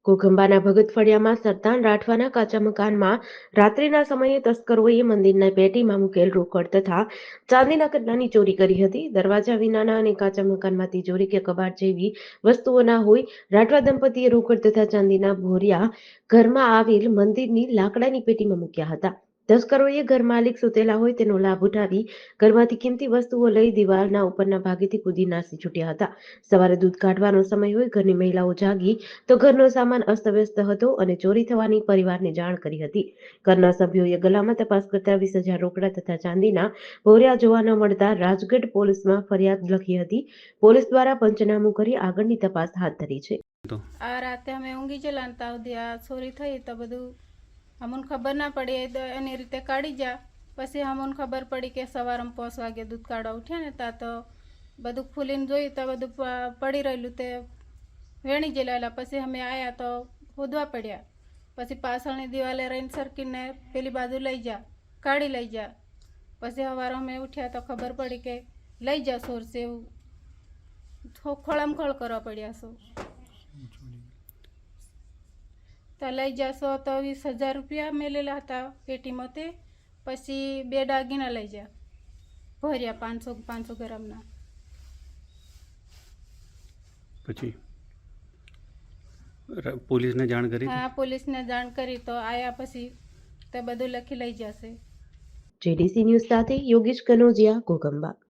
ઘોઘંબાના ભગત ફળિયામાં સરદાર રાઠવાના કાચા મકાનમાં રાત્રિના સમયે તસ્કરોએ મંદિરના પેટીમાં મૂકેલ રોકડ તથા ચાંદીના કડલાની ચોરી કરી હતી. દરવાજા વિનાના અને કાચા મકાનમાં તિજોરી કે કબાટ જેવી વસ્તુઓ ના હોય. રાઠવા દંપતીએ રોકડ તથા ચાંદીના ભોરિયા ઘરમાં આવેલ મંદિરની લાકડાની પેટીમાં મૂક્યા હતા. તસ્કરોએ ઘર માલિક સુતેલા હોય તેનો લાભ ઉઠાવી ઘરમાંથી કિંમતી વસ્તુઓ લઈ દિવાલના ઉપરના ભાગેથી કૂદી નાસી છૂટ્યા હતા. સવારે દૂધ કાઢવાનો સમય હોય ઘરની મહિલાઓ જાગી તો ઘરનો સામાન અસ્તવ્યસ્ત હતો અને ચોરી થવાની પરિવારને જાણ કરી હતી. ઘરના સભ્યોએ ગલામાં તપાસ કરતા 20,000 રોકડા તથા ચાંદીના ભોરિયા જોવા ન મળતા રાજગઢ પોલીસમાં ફરિયાદ લખી હતી. પોલીસ દ્વારા પંચનામું કરી આગળની તપાસ હાથ ધરી છે. આ રાતે અમે ઊંઘી ગયેલા ને ત્યાં સુધી આ ચોરી થઈ તો બધું અમને ખબર ના પડી એની રીતે કાઢી જા. પછી અમને ખબર પડી કે સવારમાં 5 વાગે દૂધ કાઢવા ઉઠ્યા ને ત્યાં તો બધું ખુલીને જોયું તો બધું પડી રહેલું તે વેણી ગયેલા. પછી અમે આવ્યા તો ખોદવા પડ્યા. પછી પાછળની દિવાલે રહીને સરકીને પેલી બાજુ લઈ જા, કાઢી લઈ જા. પછી સવારે અમે ઉઠ્યા તો ખબર પડી કે લઈ જા સોરસે એવું ખોળામખોળ કરવા પડ્યા છો. તો લઈ જશો તો 20,000 રૂપિયા મેલેલા હતા પેટીમાં. તે પછી 2 દાગીના લઈ જા ભર્યા 500 ગ્રામના. પછી પોલીસને જાણ કરી? હા, પોલીસને જાણ કરી તો આયા પછી તો બધું લખી લઈ જશે. JDC ન્યૂઝ સાથે યોગેશ કનોજિયા, ઘોઘંબા.